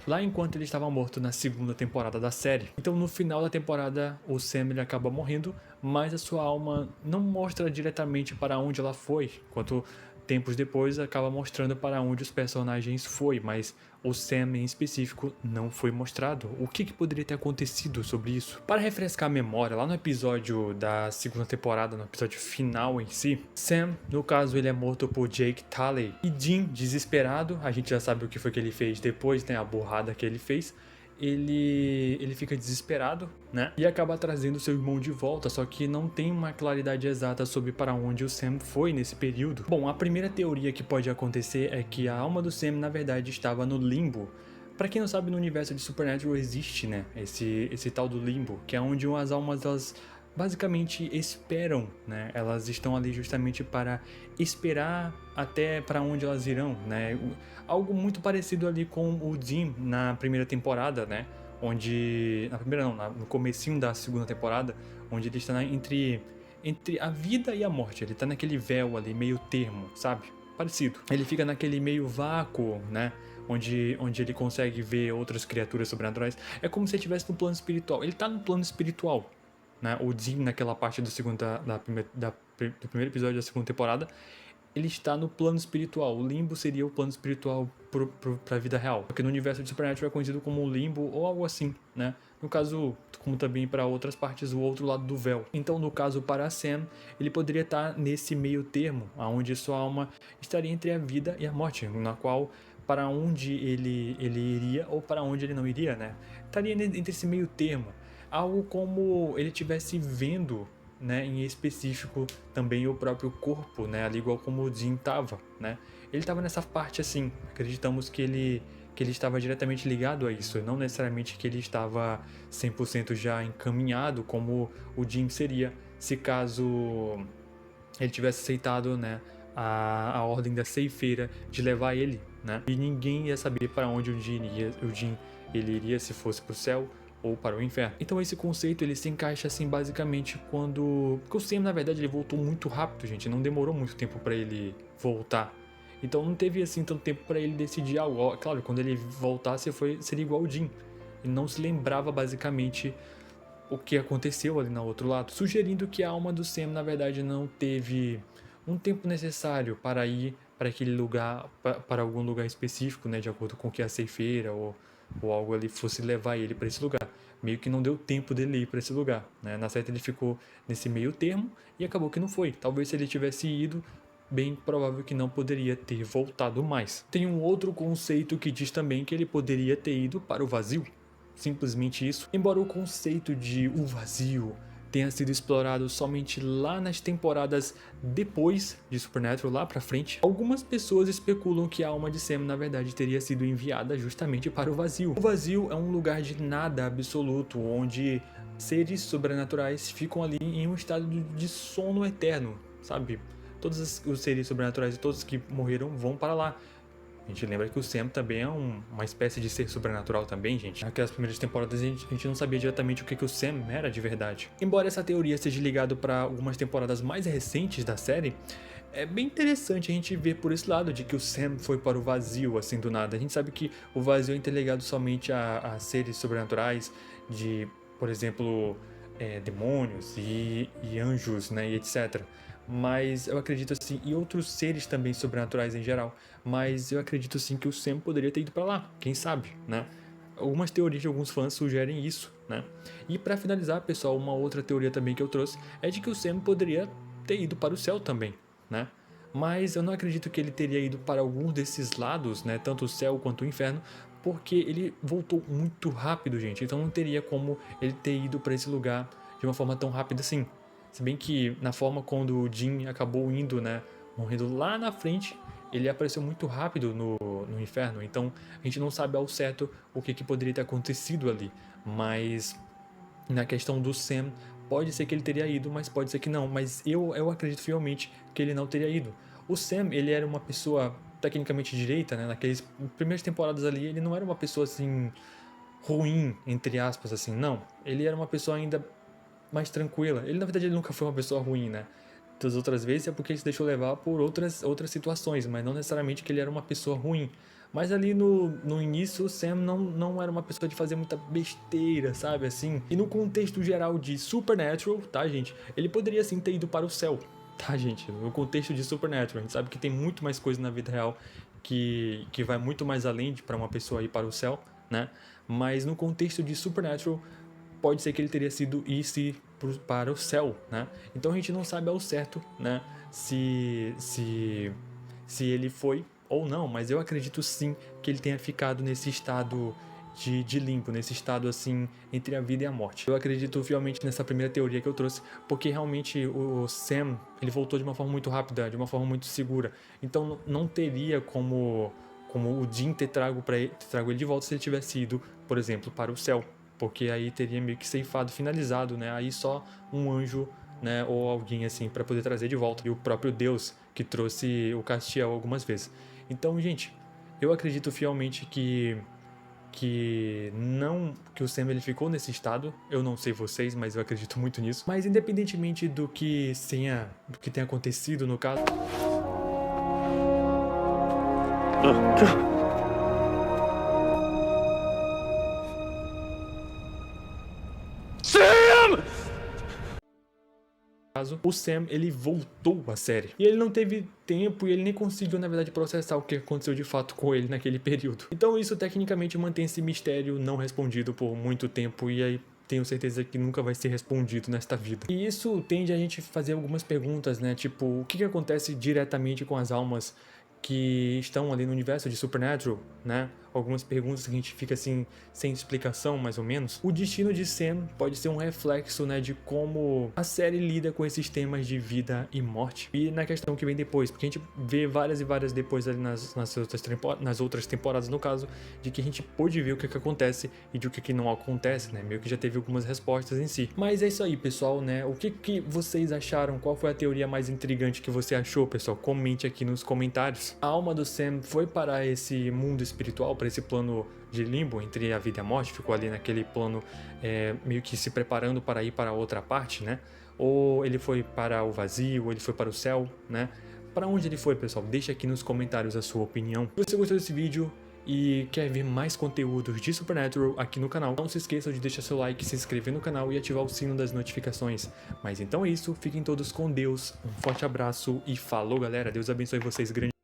lá enquanto ele estava morto na segunda temporada da série. Então no final da temporada o Sam ele acaba morrendo, mas a sua alma não mostra diretamente para onde ela foi, enquanto tempos depois acaba mostrando para onde os personagens foi, mas o Sam em específico não foi mostrado. O que poderia ter acontecido sobre isso? Para refrescar a memória, lá no episódio da segunda temporada, no episódio final em si, Sam, no caso, ele é morto por Jake Tully. E Dean, desesperado, a gente já sabe o que foi que ele fez depois, né, a burrada que ele fez, ele fica desesperado, né? E acaba trazendo seu irmão de volta, só que não tem uma claridade exata sobre para onde o Sam foi nesse período. Bom, a primeira teoria que pode acontecer é que a alma do Sam na verdade estava no limbo. Pra quem não sabe, no universo de Supernatural existe, né, esse tal do limbo, que é onde as almas elas basicamente esperam, né? Elas estão ali justamente para esperar até para onde elas irão, né? Algo muito parecido ali com o Dean na primeira temporada, né? Onde na primeira não, no comecinho da segunda temporada, onde ele está entre a vida e a morte. Ele está naquele véu ali meio termo, sabe? Parecido. Ele fica naquele meio vácuo, né? Onde ele consegue ver outras criaturas sobrenaturais. É como se ele estivesse no plano espiritual. Ele tá no plano espiritual, né? O Dean, naquela parte do primeiro episódio da segunda temporada, ele está no plano espiritual. O limbo seria o plano espiritual para a vida real. Porque no universo de Supernatural é conhecido como o limbo ou algo assim, né? No caso, como também para outras partes, o outro lado do véu. Então, no caso, para Sam, ele poderia estar nesse meio termo, onde sua alma estaria entre a vida e a morte, na qual para onde ele iria ou para onde ele não iria, né? Estaria entre esse meio termo. Algo como ele estivesse vendo, né, em específico também o próprio corpo, né, ali igual como o Dean tava, né? Ele estava nessa parte assim, acreditamos que ele estava diretamente ligado a isso, não necessariamente que ele estava 100% já encaminhado como o Dean seria, se caso ele tivesse aceitado, né, a ordem da ceifeira de levar ele, né? E ninguém ia saber para onde o Dean ele iria, se fosse para o céu ou para o inferno. Então esse conceito ele se encaixa assim basicamente quando... Porque o Sam na verdade ele voltou muito rápido, gente, não demorou muito tempo para ele voltar. Então não teve assim tanto tempo para ele decidir algo. Claro, quando ele voltasse seria igual o Dean. Ele não se lembrava basicamente o que aconteceu ali no outro lado, sugerindo que a alma do Sam na verdade não teve um tempo necessário para ir para aquele lugar, para algum lugar específico, né, de acordo com que a ceifeira ou algo ali fosse levar ele para esse lugar. Meio que não deu tempo dele ir para esse lugar, né? Na certa ele ficou nesse meio termo e acabou que não foi. Talvez se ele tivesse ido, bem provável que não poderia ter voltado mais. Tem um outro conceito que diz também que ele poderia ter ido para o vazio. Simplesmente isso. Embora o conceito de o vazio tenha sido explorado somente lá nas temporadas depois de Supernatural, lá pra frente, algumas pessoas especulam que a alma de Sam na verdade teria sido enviada justamente para o vazio. O vazio é um lugar de nada absoluto, onde seres sobrenaturais ficam ali em um estado de sono eterno, sabe? Todos os seres sobrenaturais e todos que morreram vão para lá. A gente lembra que o Sam também é uma espécie de ser sobrenatural também, gente. Naquelas primeiras temporadas a gente não sabia diretamente o que o Sam era de verdade. Embora essa teoria seja ligada para algumas temporadas mais recentes da série, é bem interessante a gente ver por esse lado de que o Sam foi para o vazio assim do nada. A gente sabe que o vazio é interligado somente a seres sobrenaturais, de, por exemplo, demônios e anjos, né, e etc. Mas eu acredito assim, e outros seres também sobrenaturais em geral, mas eu acredito sim que o Sam poderia ter ido para lá, quem sabe, né? Algumas teorias de alguns fãs sugerem isso, né? E para finalizar, pessoal, uma outra teoria também que eu trouxe é de que o Sam poderia ter ido para o céu também, né? Mas eu não acredito que ele teria ido para algum desses lados, né? Tanto o céu quanto o inferno, porque ele voltou muito rápido, gente. Então não teria como ele ter ido para esse lugar de uma forma tão rápida assim. Se bem que na forma quando o Dean acabou indo, né, morrendo lá na frente, ele apareceu muito rápido no inferno, então a gente não sabe ao certo o que poderia ter acontecido ali. Mas na questão do Sam, pode ser que ele teria ido, mas pode ser que não. Mas eu acredito fielmente que ele não teria ido. O Sam, ele era uma pessoa tecnicamente direita, né? Naquelas primeiras temporadas ali, ele não era uma pessoa assim ruim, entre aspas, assim, não. Ele era uma pessoa ainda mais tranquila. Ele, na verdade, ele nunca foi uma pessoa ruim, né? das outras vezes é porque ele se deixou levar por outras situações, mas não necessariamente que ele era uma pessoa ruim. Mas ali no início, o Sam não era uma pessoa de fazer muita besteira, sabe, assim. E no contexto geral de Supernatural, tá, gente? Ele poderia, sim, ter ido para o céu, tá, gente? No contexto de Supernatural, a gente sabe que tem muito mais coisa na vida real que vai muito mais além de para uma pessoa ir para o céu, né? Mas no contexto de Supernatural, pode ser que ele teria sido ir para o céu, né? Então a gente não sabe ao certo, né? Se ele foi ou não, mas eu acredito sim que ele tenha ficado nesse estado de limbo, nesse estado assim entre a vida e a morte. Eu acredito fielmente nessa primeira teoria que eu trouxe, porque realmente o Sam, ele voltou de uma forma muito rápida, de uma forma muito segura. Então não teria como o Dean ter trago ele de volta se ele tivesse ido, por exemplo, para o céu, porque aí teria meio que ceifado, finalizado, né? Aí só um anjo, né, ou alguém assim para poder trazer de volta, e o próprio Deus que trouxe o Castiel algumas vezes. Então, gente, eu acredito fielmente que o Sam ele ficou nesse estado. Eu não sei vocês, mas eu acredito muito nisso. Mas independentemente do que tenha acontecido no caso, o Sam, ele voltou à série. E ele não teve tempo e ele nem conseguiu, na verdade, processar o que aconteceu de fato com ele naquele período. Então isso tecnicamente mantém esse mistério não respondido por muito tempo e aí tenho certeza que nunca vai ser respondido nesta vida. E isso tende a gente fazer algumas perguntas, né? Tipo, o que acontece diretamente com as almas que estão ali no universo de Supernatural, né? Algumas perguntas que a gente fica assim, sem explicação, mais ou menos. O destino de Sam pode ser um reflexo, né, de como a série lida com esses temas de vida e morte. E na questão que vem depois, porque a gente vê várias e várias depois ali nas outras temporadas, no caso, de que a gente pôde ver o que acontece e de o que não acontece, né? Meio que já teve algumas respostas em si. Mas é isso aí, pessoal, né? O que vocês acharam? Qual foi a teoria mais intrigante que você achou, pessoal? Comente aqui nos comentários. A alma do Sam foi para esse mundo espiritual, para esse plano de limbo entre a vida e a morte, ficou ali naquele plano meio que se preparando para ir para outra parte, né? Ou ele foi para o vazio, ou ele foi para o céu, né? Para onde ele foi, pessoal? Deixa aqui nos comentários a sua opinião. Se você gostou desse vídeo e quer ver mais conteúdos de Supernatural aqui no canal, não se esqueçam de deixar seu like, se inscrever no canal e ativar o sino das notificações. Mas então é isso, fiquem todos com Deus, um forte abraço e falou, galera, Deus abençoe vocês, grande